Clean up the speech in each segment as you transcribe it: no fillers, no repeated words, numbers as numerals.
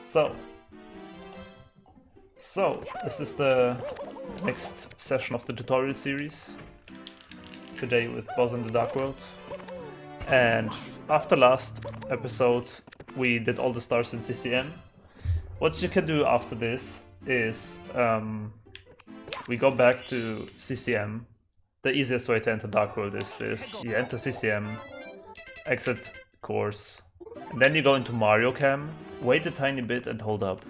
So, this is the next session of the tutorial series. Today with Boss in the Dark World. And after last episode, we did all the stars in CCM. What you can do after this is we go back to CCM. The easiest way to enter Dark World is this. You enter CCM, exit course, and then you go into Mario Cam, wait a tiny bit and hold up.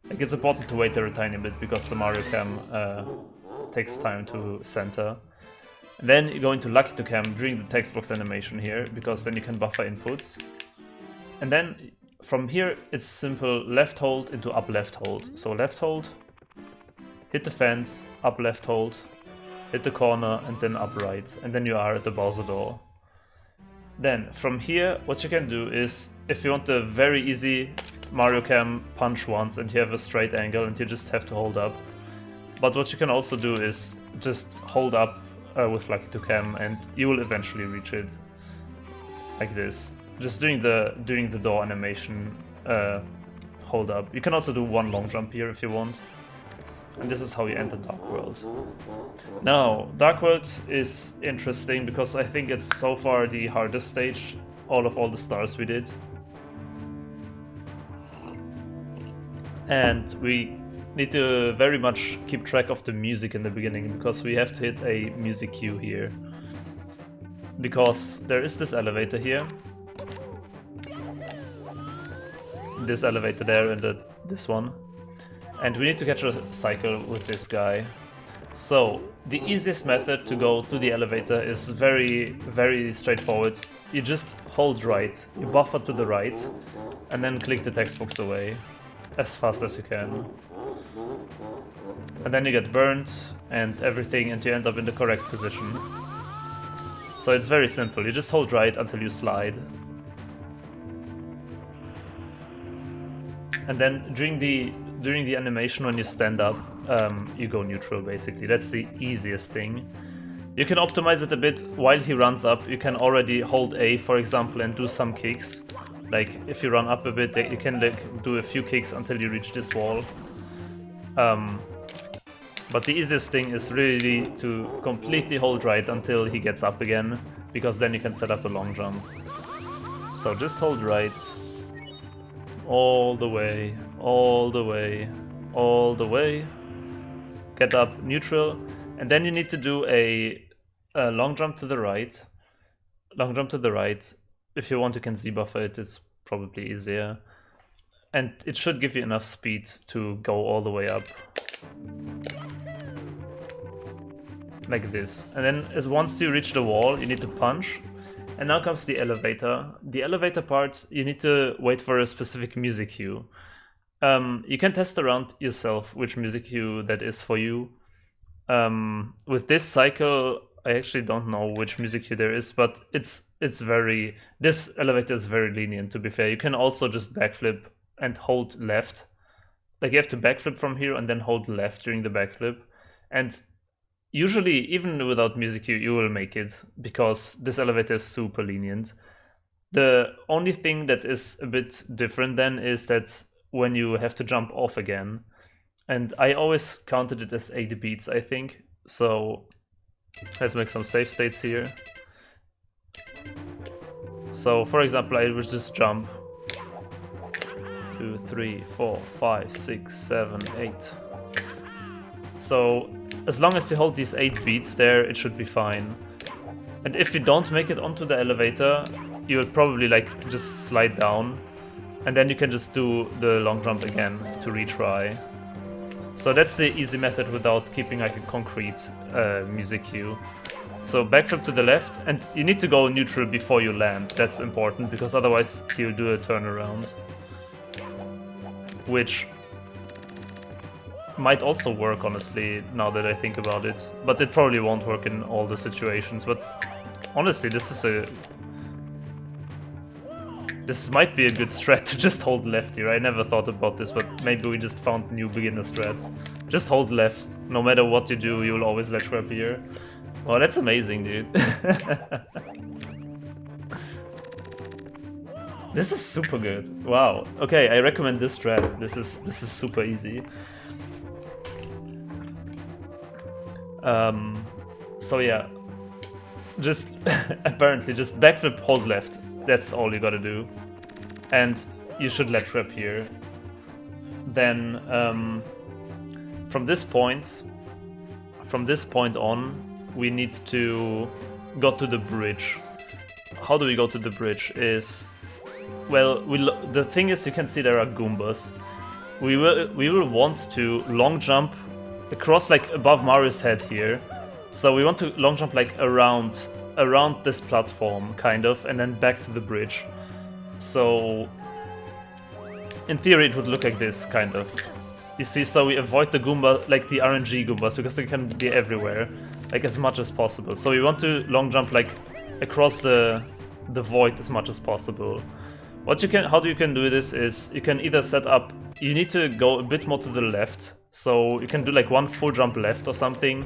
Like, it's important to wait there a tiny bit because the Mario Cam takes time to center. And then you go into Laqiunta Cam during the text box animation here, because then you can buffer inputs. And then from here it's simple left hold into up left hold. So left hold, hit the fence, up left hold, hit the corner, and then up right. And then you are at the Bowser door. Then from here what you can do is, if you want the very easy Mario Cam punch once and you have a straight angle and you just have to hold up. But what you can also do is just hold up with Laqiunta Cam and you will eventually reach it. Like this. Just doing the door animation, hold up. You can also do one long jump here if you want. And this is how you enter Dark World. Now, Dark World is interesting because I think it's so far the hardest stage of all the stars we did. And we need to very much keep track of the music in the beginning, because we have to hit a music cue here. Because there is this elevator here. This elevator there and this one. And we need to catch a cycle with this guy. So the easiest method to go to the elevator is very, very straightforward. You just hold right, you buffer to the right, and then click the text box away as fast as you can. And then you get burned and everything, and you end up in the correct position. So it's very simple, you just hold right until you slide. And then during the animation when you stand up, you go neutral basically. That's the easiest thing. You can optimize it a bit. While he runs up, you can already hold A, for example, and do some kicks. Like, if you run up a bit, you can do a few kicks until you reach this wall. But the easiest thing is really to completely hold right until he gets up again, because then you can set up a long jump. So just hold right. All the way, all the way, all the way. Get up neutral, and then you need to do a long jump to the right. Long jump to the right. If you want, you can Z-buffer it, it's probably easier. And it should give you enough speed to go all the way up. Like this. And then once you reach the wall, you need to punch. And now comes the elevator. The elevator part, you need to wait for a specific music cue. You can test around yourself which music cue that is for you. With this cycle, I actually don't know which music cue there is, but this elevator is very lenient, to be fair. You can also just backflip and hold left. Like, you have to backflip from here and then hold left during the backflip. And usually, even without music cue, you will make it, because this elevator is super lenient. The only thing that is a bit different then is that when you have to jump off again, and I always counted it as 80 beats, I think. So let's make some save states here. So for example, I would just jump 2, 3, 4, 5, 6, 7, 8. So as long as you hold these 8 beats there, it should be fine. And if you don't make it onto the elevator, you will probably like just slide down, and then you can just do the long jump again to retry. So that's the easy method without keeping like a concrete music cue. So backflip to the left, and you need to go neutral before you land. That's important, because otherwise he'll do a turnaround. Which might also work, honestly, now that I think about it. But it probably won't work in all the situations. But honestly, this might be a good strat to just hold left here. I never thought about this, but maybe we just found new beginner strats. Just hold left. No matter what you do, you'll always ledge grab here. Oh, that's amazing, dude. This is super good. Wow. Okay, I recommend this strat. This is super easy. So yeah, just apparently just backflip, hold left. That's all you gotta do, and you should let trap here. Then from this point on, we need to go to the bridge. How do we go to the bridge? Is well, the thing is, you can see there are Goombas. We will want to long jump across, like above Mario's head here. So we want to long jump like around this platform, kind of, and then back to the bridge. So in theory it would look like this, kind of. You see, so we avoid the Goomba, like the RNG Goombas, because they can be everywhere, like as much as possible. So we want to long jump like across the void as much as possible. How you can do this is you can either set up, you need to go a bit more to the left, so you can do like one full jump left or something.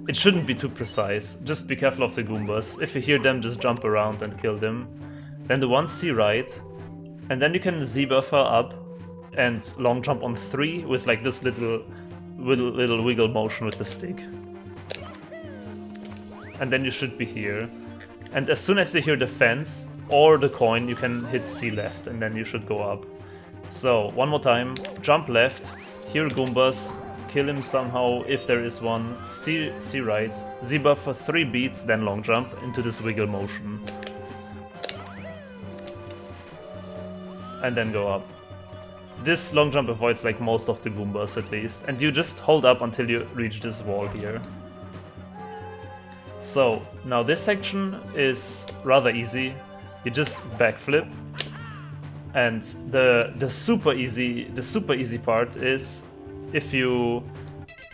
It shouldn't be too precise, just be careful of the Goombas. If you hear them, just jump around and kill them. Then the one C right, and then you can Z buffer up and long jump on 3 with like this little wiggle motion with the stick. And then you should be here. And as soon as you hear the fence or the coin, you can hit C left, and then you should go up. So, one more time, jump left, hear Goombas, kill him somehow if there is one, C right, Z buff for 3 beats, then long jump into this wiggle motion. And then go up. This long jump avoids like most of the Goombas at least, and you just hold up until you reach this wall here. So, now this section is rather easy. You just backflip, and the super easy part is if you,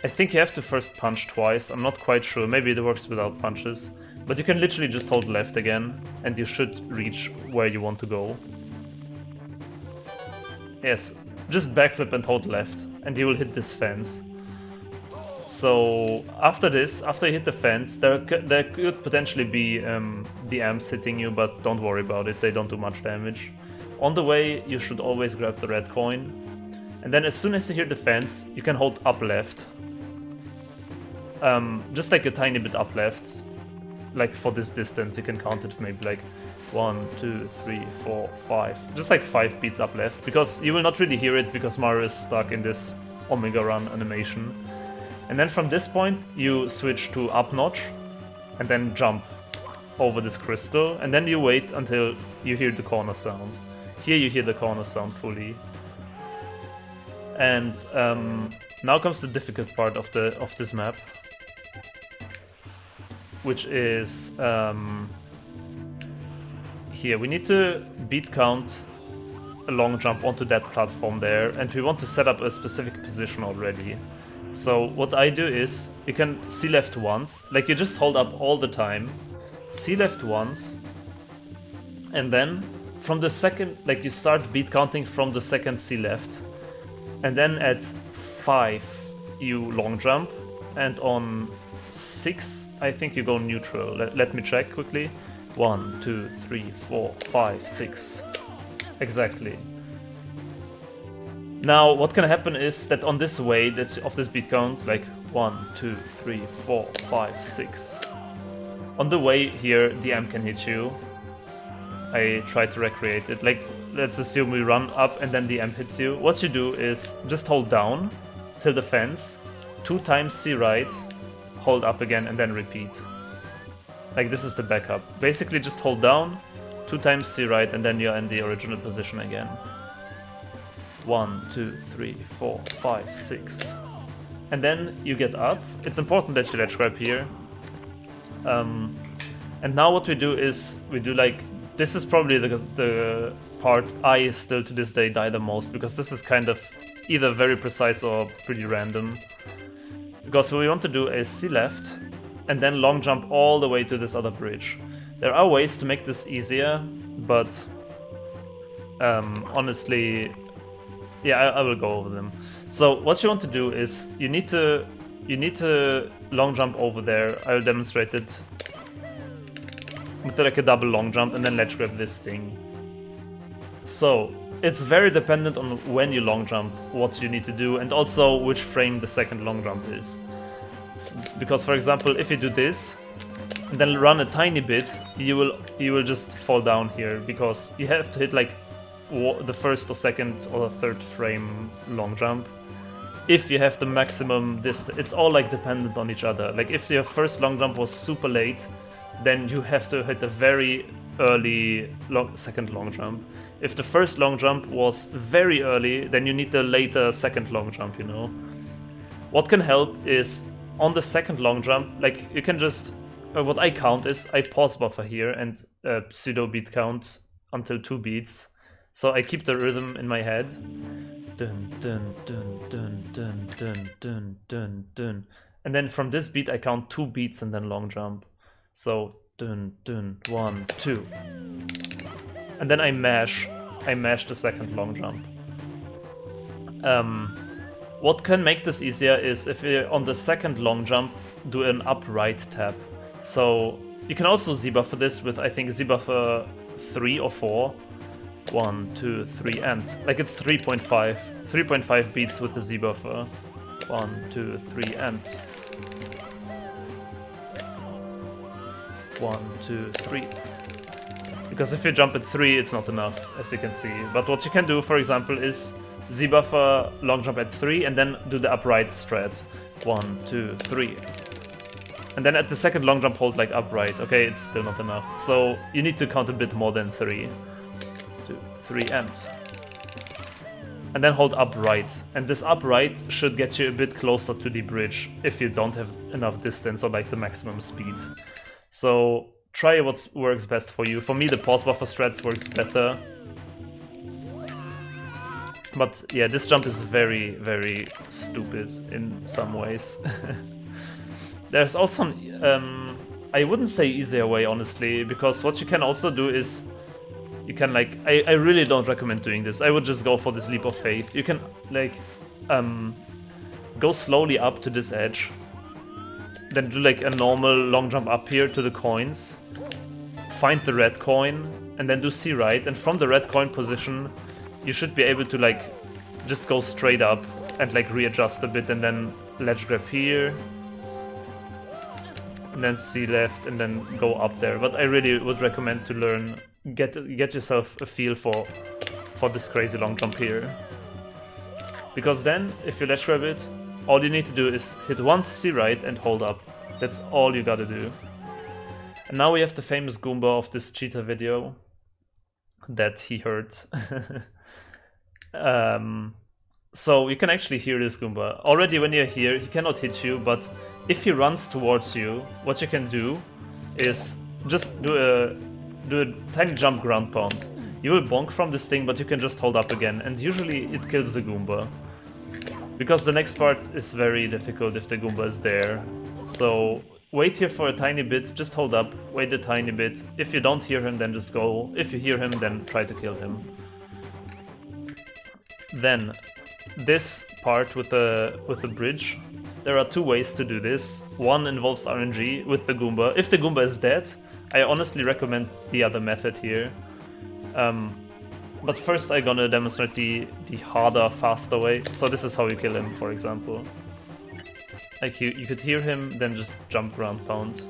I think you have to first punch twice. I'm not quite sure. Maybe it works without punches, but you can literally just hold left again, and you should reach where you want to go. Yes, just backflip and hold left, and you will hit this fence. So after this, after you hit the fence, there could potentially be the amps hitting you, but don't worry about it, they don't do much damage. On the way, you should always grab the red coin, and then as soon as you hear the fence, you can hold up left. Just like a tiny bit up left, like for this distance, you can count it maybe like 1, 2, 3, 4, 5, just like 5 beats up left, because you will not really hear it because Mario is stuck in this Omega Run animation. And then from this point, you switch to up notch, and then jump over this crystal, and then you wait until you hear the corner sound. Here you hear the corner sound fully. And now comes the difficult part of this map, which is here. We need to beat count a long jump onto that platform there, and we want to set up a specific position already. So what I do is, you can C left once, like you just hold up all the time, C left once, and then from the second, like you start beat counting from the second C left, and then at 5 you long jump, and on 6 I think you go neutral. Let me check quickly. 1, 2, 3, 4, 5, 6. Exactly. Now, what can happen is that on this way of this beat count, like 1, 2, 3, 4, 5, 6. On the way here, the amp can hit you. I try to recreate it. Like, let's assume we run up and then the amp hits you. What you do is just hold down till the fence, 2 times C right, hold up again, and then repeat. Like, this is the backup. Basically, just hold down, 2 times C right, and then you're in the original position again. 1, 2, 3, 4, 5, 6. And then you get up. It's important that you ledge grab here. And now what we do is, we do like, this is probably the part I still to this day die the most, because this is kind of either very precise or pretty random. Because what we want to do is C left, and then long jump all the way to this other bridge. There are ways to make this easier, but honestly, yeah, I will go over them. So what you want to do is, you need to long jump over there. I'll demonstrate it. It's like a double long jump, and then ledge grab this thing. So it's very dependent on when you long jump, what you need to do, and also which frame the second long jump is. Because for example, if you do this and then run a tiny bit, you will just fall down here, because you have to hit like the first or second or the third frame long jump. If you have the maximum distance, it's all like dependent on each other. Like if your first long jump was super late, then you have to hit a very early second long jump. If the first long jump was very early, then you need the later second long jump, you know. What can help is on the second long jump, like you can just, what I count is I pause buffer here and pseudo beat count until 2 beats. So I keep the rhythm in my head. Dun dun dun dun dun dun dun dun dun. And then from this beat I count 2 beats and then long jump. So dun dun 1 2. And then I mash the second long jump. What can make this easier is if you on the second long jump do an upright tap. So you can also Z-buffer this with, I think, Z-buffer 3 or 4. 1 2 3 and like it's 3.5 beats with the Z-buffer. 1 2 3 and 1 2 3. Because if you jump at 3, it's not enough, as you can see. But what you can do, for example, is Z-buffer long jump at 3 and then do the upright strat. 1 2 3. And then at the second long jump hold like upright. Okay, it's still not enough. So you need to count a bit more than 3. 2 3 and then hold upright. And this upright should get you a bit closer to the bridge if you don't have enough distance or like the maximum speed. So try what works best for you. For me, the pause buffer strats works better. But yeah, this jump is very, very stupid in some ways. There's also I wouldn't say easier way, honestly, because what you can also do is you can like, I really don't recommend doing this. I would just go for this leap of faith. You can like go slowly up to this edge, then do like a normal long jump up here to the coins, find the red coin, and then do C right, and from the red coin position you should be able to like just go straight up and like readjust a bit, and then ledge grab here, and then C left, and then go up there. But I really would recommend to learn, get yourself a feel for this crazy long jump here. Because then, if you ledge grab it, all you need to do is hit once C right and hold up. That's all you gotta do. And now we have the famous Goomba of this cheetah video that he heard. So you can actually hear this Goomba. Already when you're here, he cannot hit you, but if he runs towards you, what you can do is just do a tiny jump ground pound. You will bonk from this thing, but you can just hold up again, and usually it kills the Goomba. Because the next part is very difficult if the Goomba is there. So wait here for a tiny bit, just hold up, wait a tiny bit. If you don't hear him, then just go. If you hear him, then try to kill him. Then this part with the bridge, there are 2 ways to do this. One involves RNG with the Goomba. If the Goomba is dead, I honestly recommend the other method here. But first I'm gonna demonstrate the harder, faster way. So this is how you kill him, for example. Like you could hear him, then just jump ground pound.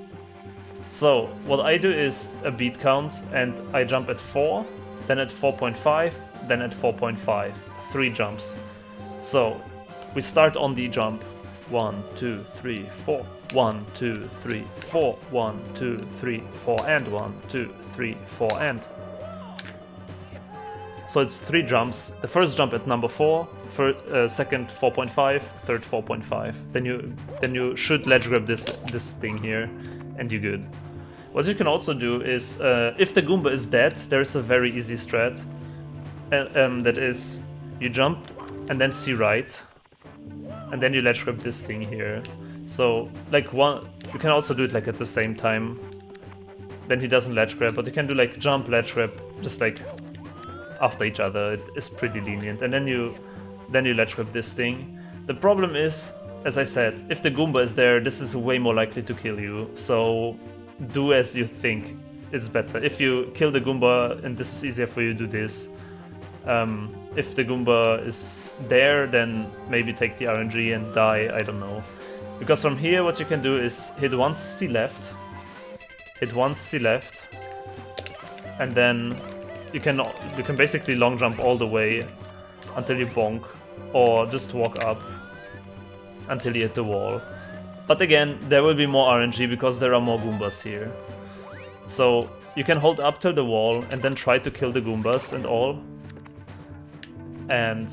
So what I do is a beat count, and I jump at 4, then at 4.5, then at 4.5. 3 jumps. So we start on the jump. 1 2 3 4. 1 2 3 4. 1 2 3 4 and 1 2 3 4 and. So it's 3 jumps. The first jump at number 4, second 4.5, third 4.5. Then you should ledge grab this thing here, and you're good. What you can also do is, if the Goomba is dead, there is a very easy strat. That is, you jump and then C right, and then you ledge grab this thing here. So like you can also do it like at the same time. Then he doesn't ledge grab, but you can do like jump, ledge grab, just like after each other. It is pretty lenient, and then you ledge grab this thing. The problem is, as I said, if the Goomba is there, this is way more likely to kill you. So do as you think is better. If you kill the Goomba and this is easier for you, do this. If the Goomba is there, then maybe take the RNG and die, I don't know. Because from here what you can do is hit once C left, and then you can basically long jump all the way until you bonk, or just walk up until you hit the wall. But again, there will be more RNG because there are more Goombas here. So you can hold up till the wall and then try to kill the Goombas and all. And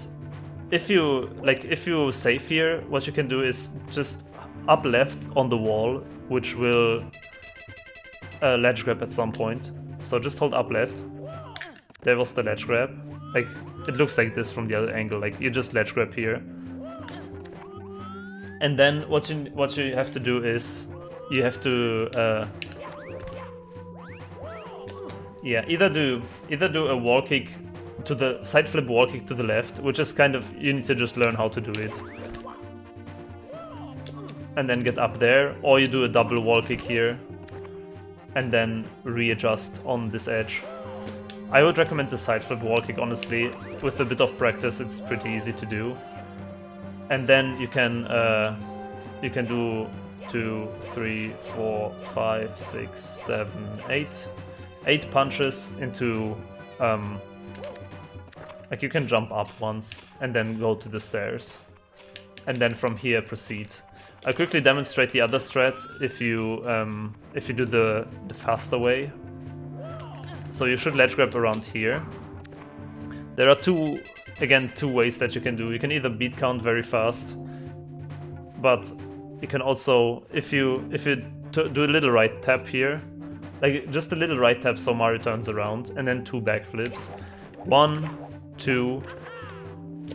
if you save here, what you can do is just up left on the wall, which will ledge grab at some point. So just hold up left. There was the ledge grab. Like, it looks like this from the other angle. Like, you just ledge grab here. And then what you have to do is you have to either do a wall kick to the side flip wall kick to the left, which is kind of, you need to just learn how to do it, and then get up there, or you do a double wall kick here and then readjust on this edge. I would recommend the side flip wall kick, honestly. With a bit of practice it's pretty easy to do. And then you can do 2, 3, 4, 5, 6, 7, 8 punches into like, you can jump up once and then go to the stairs, and then from here proceed. I'll quickly demonstrate the other strat if you do the faster way. So you should ledge grab around here. There are two ways that you can do. You can either beat count very fast, but you can also, if you do a little right tap here, like just a little right tap so Mario turns around, and then 2 backflips. 1, 2,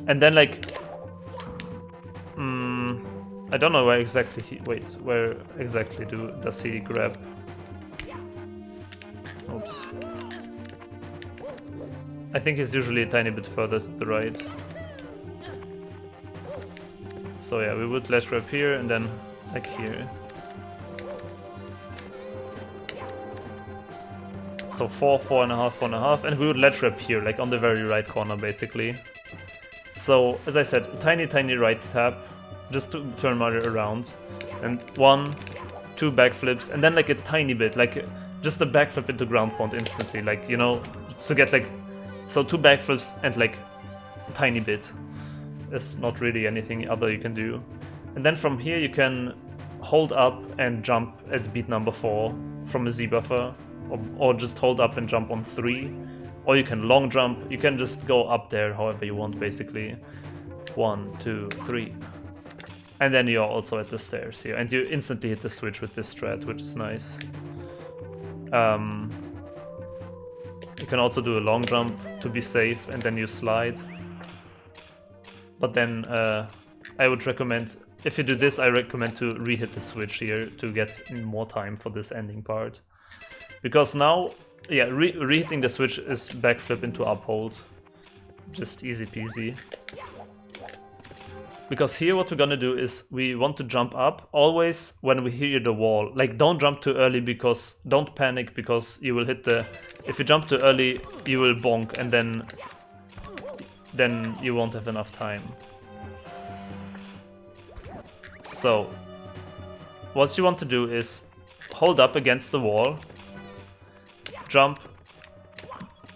and then like, I don't know where exactly does he grab? Oops. I think he's usually a tiny bit further to the right. So yeah, we would ledge grab here and then like here. So 4, 4.5, 4.5, and we would ledge grab here, like on the very right corner basically. So as I said, tiny right tap, just to turn Mario around, and 1, 2 backflips, and then like a tiny bit, like just a backflip into ground pound instantly, like, you know, to get like, so 2 backflips and like a tiny bit. There's not really anything other you can do. And then from here you can hold up and jump at beat number 4 from a Z buffer, or just hold up and jump on 3, or you can long jump. You can just go up there however you want basically. 1, 2, 3. And then you're also at the stairs here, and you instantly hit the switch with this strat, which is nice. You can also do a long jump to be safe, and then you slide. But then I would recommend, if you do this, I recommend to re-hit the switch here to get more time for this ending part. Because now, yeah, re-hitting the switch is backflip into uphold. Just easy peasy. Because here what we're gonna do is we want to jump up always when we hear the wall. Like, don't jump too early, because don't panic, because you will hit the, if you jump too early you will bonk, and then you won't have enough time. So what you want to do is hold up against the wall, jump,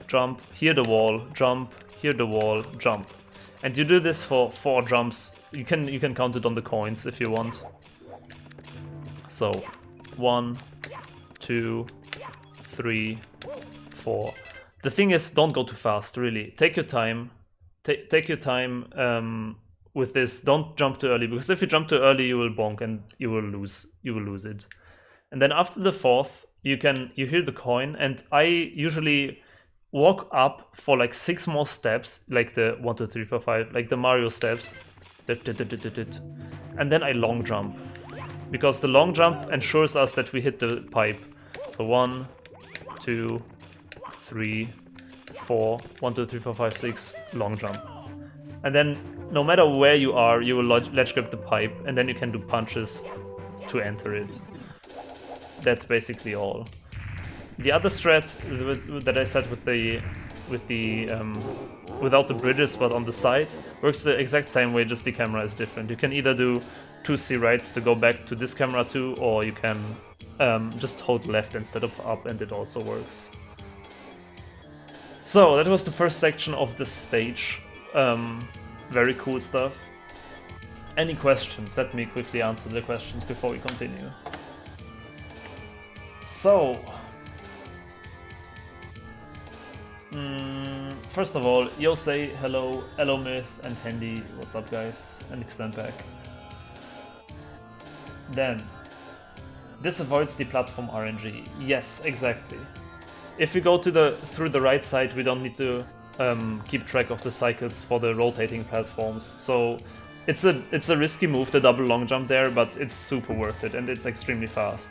jump, hear the wall, jump, hear the wall, jump. And you do this for 4 jumps. You can count it on the coins if you want. So 1, 2, 3, 4. The thing is, don't go too fast, really. Take your time. Take your time with this. Don't jump too early, because if you jump too early you will bonk and you will lose it. And then after the 4th, you hear the coin, and I usually walk up for like 6 more steps, like the 1, 2, 3, 4, 5, like the Mario steps. And then I long jump, because the long jump ensures us that we hit the pipe. So 1, 2, 3, 4, 1, 2, 3, 4, 5, 6, long jump. And then no matter where you are, you will ledge grab the pipe, and then you can do punches to enter it. That's basically all. The other strat that I said with the without the bridges but on the side. Works the exact same way, just the camera is different. You can either do 2C rights to go back to this camera too, or you can just hold left instead of up and it also works. So that was the first section of the stage. Very cool stuff. Any questions? Let me quickly answer the questions before we continue. So, first of all, Yosei, hello, Elomyth and Handy, what's up guys, and Extend Pack. Then, this avoids the platform RNG. Yes, exactly. If we go to through the right side, we don't need to keep track of the cycles for the rotating platforms. So it's a risky move, the double long jump there, but it's super worth it and it's extremely fast.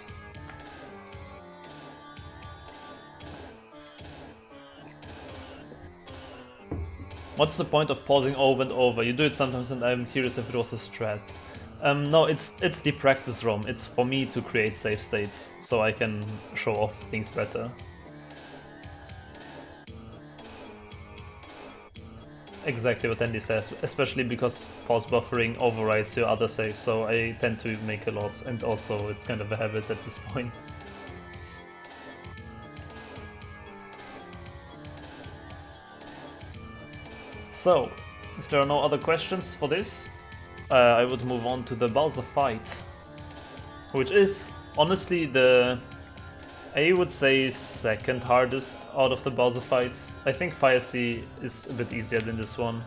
What's the point of pausing over and over? You do it sometimes and I'm curious if it was a strat. No, it's the practice ROM. It's for me to create save states so I can show off things better. Exactly what Andy says, especially because pause buffering overrides your other saves, so I tend to make a lot, and also it's kind of a habit at this point. So, if there are no other questions for this, I would move on to the Bubzia fight, which is honestly the, I would say, second hardest out of the Bubzia fights. I think Fire Sea is a bit easier than this one.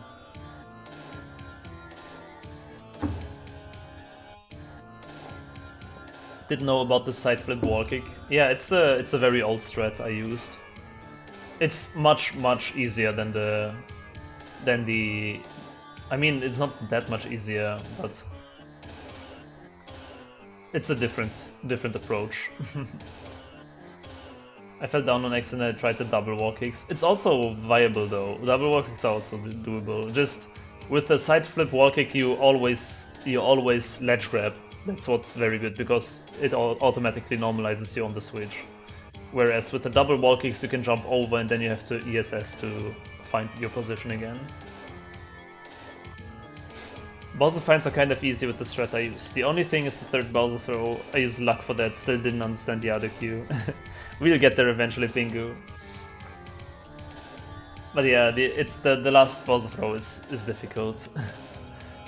Didn't know about the side flip wall kick. Yeah, it's a very old strat I used. It's much easier than the I mean, it's not that much easier, but it's a different approach. I fell down on accident and I tried the double wall kicks. It's also viable though. Double wall kicks are also doable. Just with the side flip wall kick, you always ledge grab. That's what's very good because it automatically normalizes you on the switch. Whereas with the double wall kicks, you can jump over and then you have to ESS to find your position again. Bubzia finds are kind of easy with the strat I use. The only thing is the third Bubzia throw. I use luck for that, still didn't understand the other cue. We'll get there eventually, Pingu. But yeah, it's the last Bubzia throw is difficult.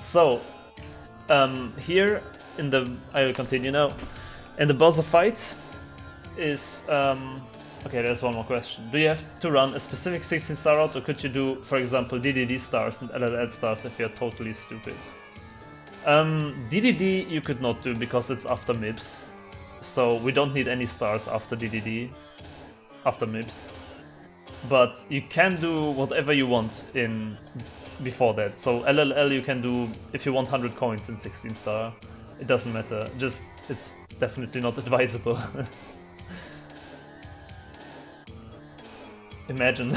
So, here in the, I will continue now. In the Bubzia fight is, okay, there's one more question. Do you have to run a specific 16-star route, or could you do, for example, DDD stars and LLL stars if you're totally stupid? DDD you could not do because it's after MIPS, so we don't need any stars after DDD, after MIPS. But you can do whatever you want in before that. So LLL you can do if you want 100 coins in 16-star. It doesn't matter. Just it's definitely not advisable. Imagine.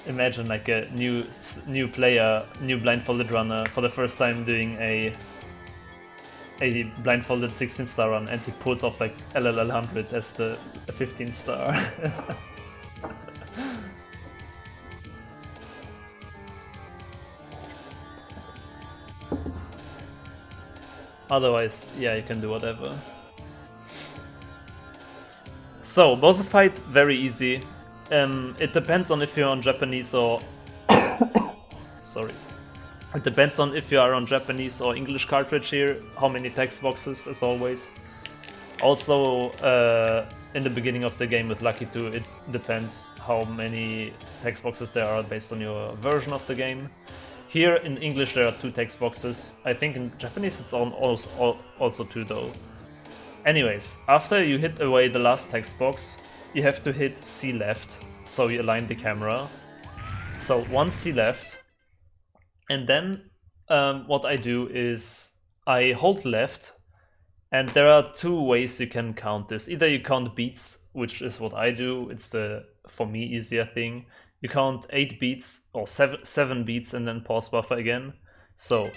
Imagine like a new player, new blindfolded runner for the first time doing a blindfolded 16-star run, and he pulls off like LLL 100 as the 15-star. Otherwise, yeah, you can do whatever. So, Bubzia fight, very easy. It depends on if you're on Japanese or... Sorry. It depends on if you are on Japanese or English cartridge here, how many text boxes, as always. Also, in the beginning of the game with Laqiunta, it depends how many text boxes there are based on your version of the game. Here in English there are 2 text boxes. I think in Japanese it's also 2 though. Anyways, after you hit away the last text box, you have to hit C left, so you align the camera. So 1 C left, and then what I do is I hold left, and there are 2 ways you can count this. Either you count beats, which is what I do, it's the, for me, easier thing. You count 8 beats, or 7 beats, and then pause buffer again. So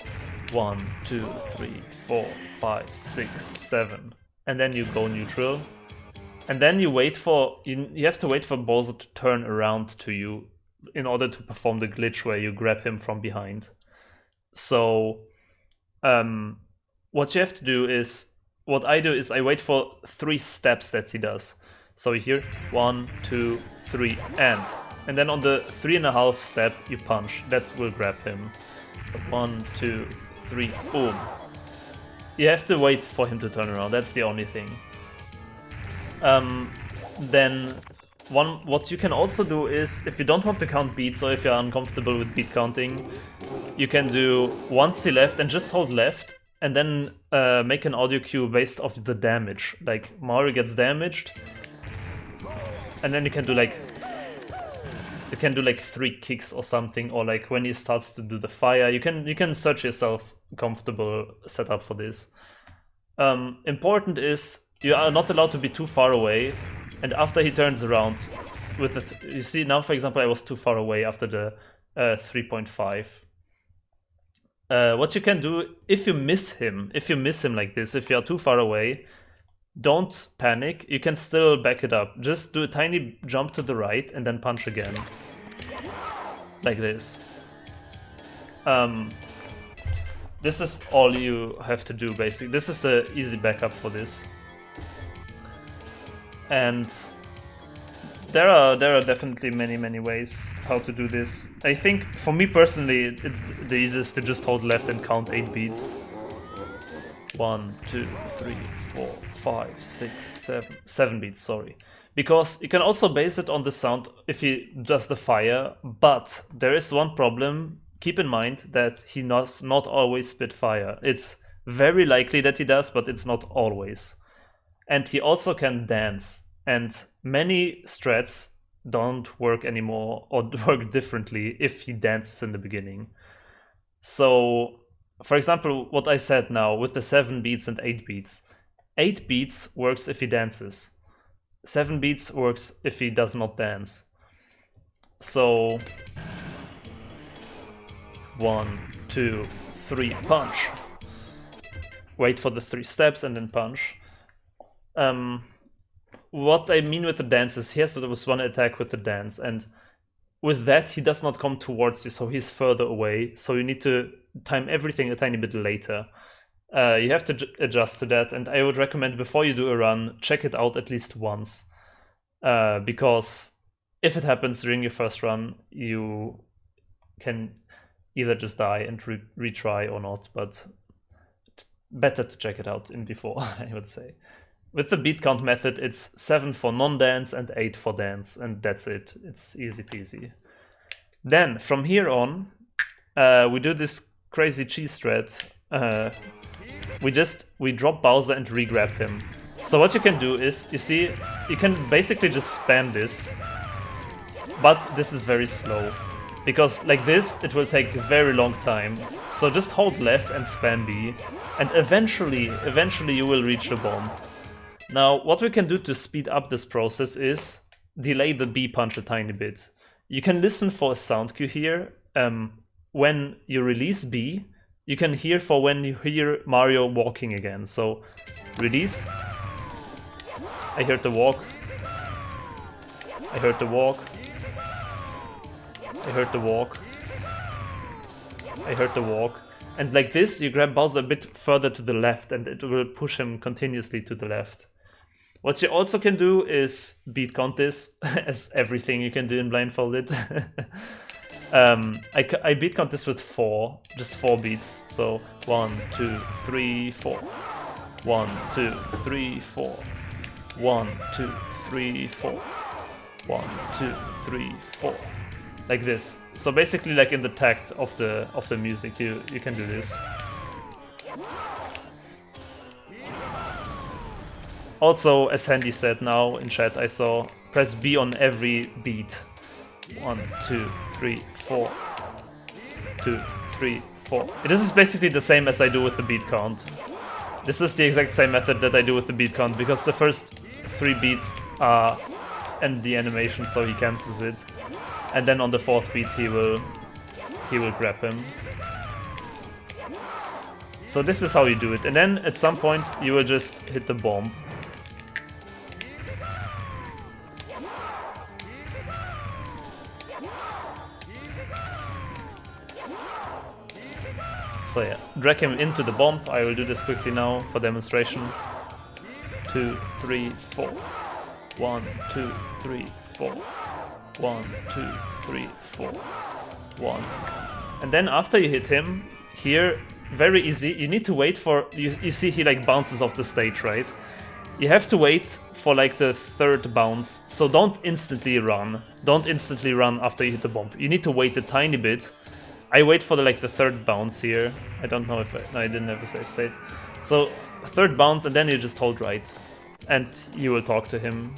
1, 2, 3, 4, 5, 6, 7. And then you go neutral. And then you wait for you have to wait for Bowser to turn around to you in order to perform the glitch where you grab him from behind. So what you have to do is, what I do is I wait for 3 steps that he does. So here 1, 2, 3, and then on the 3.5 step you punch. That will grab him. So 1, 2, 3, boom. You have to wait for him to turn around. That's the only thing. Then what you can also do is, if you don't want to count beats or if you're uncomfortable with beat counting, you can do 1C left and just hold left and then make an audio cue based off the damage. Like Mario gets damaged, and then you can do like 3 kicks or something, or like when he starts to do the fire, you can search yourself comfortable setup for this. Important is you are not allowed to be too far away, and after he turns around with the you see now, for example, I was too far away after the 3.5. What you can do if you miss him like this, if you are too far away, don't panic. You can still back it up. Just do a tiny jump to the right and then punch again, like this. This is all you have to do, basically. This is the easy backup for this. And there are definitely many ways how to do this. I think for me personally, it's the easiest to just hold left and count 8 beats. 1, 2, 3, 4, 5, 6, 7 beats, sorry. Because you can also base it on the sound if he does the fire, but there is one problem. Keep in mind that he does not always spit fire. It's very likely that he does, but it's not always. And he also can dance, and many strats don't work anymore or work differently if he dances in the beginning. So, for example, what I said now with the 7 beats and 8 beats. 8 beats works if he dances. 7 beats works if he does not dance. So 1, 2, 3, punch. Wait for the 3 steps and then punch. What I mean with the dance is he has to do one attack with the dance, and with that he does not come towards you, so he's further away, so you need to time everything a tiny bit later. You have to adjust to that, and I would recommend before you do a run, check it out at least once, because if it happens during your first run, you can either just die and retry or not, but better to check it out in before, I would say. With the beat count method, it's 7 for non-dance and 8 for dance, and that's it. It's easy peasy. Then, from here on, we do this crazy cheese strat. We drop Bowser and re-grab him. So what you can do is, you see, you can basically just spam this, but this is very slow. Because like this, it will take a very long time. So just hold left and spam B, and eventually you will reach the bomb. Now, what we can do to speed up this process is delay the B punch a tiny bit. You can listen for a sound cue here. When you release B, you can hear for when you hear Mario walking again. So, release. I heard the walk. I heard the walk. I heard the walk. I heard the walk. And like this, you grab Bowser a bit further to the left, and it will push him continuously to the left. What you also can do is beat count this, as everything you can do in Blindfolded. I beat count this with 4, just 4 beats. So 1, 2, 3, 4. 1, 2, 3, 4. 1, 2, 3, 4. 1, 2, 3, 4. Like this. So basically, like in the tact of the music, you can do this. Also, as Handy said now in chat, I saw press B on every beat. 1, 2, 3, 4. 2, 3, 4. This is basically the same as I do with the beat count. This is the exact same method that I do with the beat count, because the first 3 beats are end the animation, so he cancels it. And then on the 4th beat he will grab him. So this is how you do it. And then at some point you will just hit the bomb. So yeah, drag him into the bomb. I will do this quickly now for demonstration. 2, 3, 4. 1, 2, 3, 4. 1, 2, 3, 4. 1. And then after you hit him, here, very easy, you need to wait for, you see he like bounces off the stage, right? You have to wait for like the third bounce, so don't instantly run. Don't instantly run after you hit the bomb. You need to wait a tiny bit. I wait for the third bounce here. I don't know if no, I didn't have a save state. So third bounce, and then you just hold right, and you will talk to him.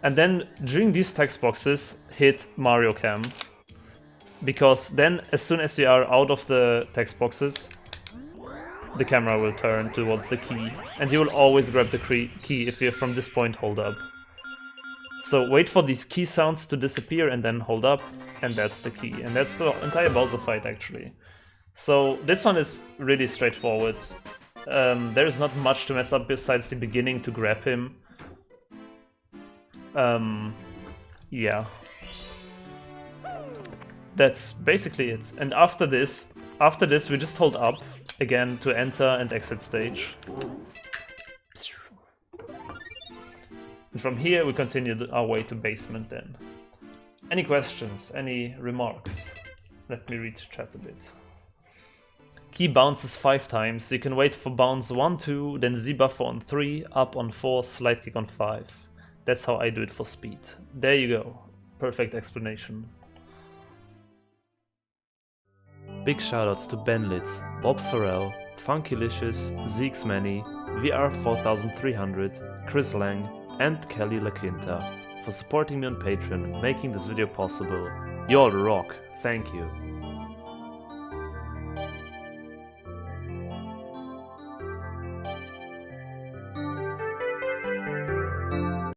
And then during these text boxes, hit Mario Cam, because then as soon as you are out of the text boxes, the camera will turn towards the key, and you will always grab the key if you from this point hold up. So wait for these key sounds to disappear and then hold up, and that's the key. And that's the entire Bowser fight actually. So this one is really straightforward. There is not much to mess up besides the beginning to grab him. Yeah. That's basically it. And after this we just hold up again to enter and exit stage. And from here we continue our way to basement then. Any questions? Any remarks? Let me read chat a bit. Key bounces 5 times. You can wait for bounce 1, 2, then Z buffer on 3, up on 4, slide kick on 5. That's how I do it for speed. There you go. Perfect explanation. Big shoutouts to Benlitz, Bob Farrell, Funkylicious, ZXMany, VR4300, Chris Lang, and Kelly Laqiunta for supporting me on Patreon, making this video possible. You all rock, thank you.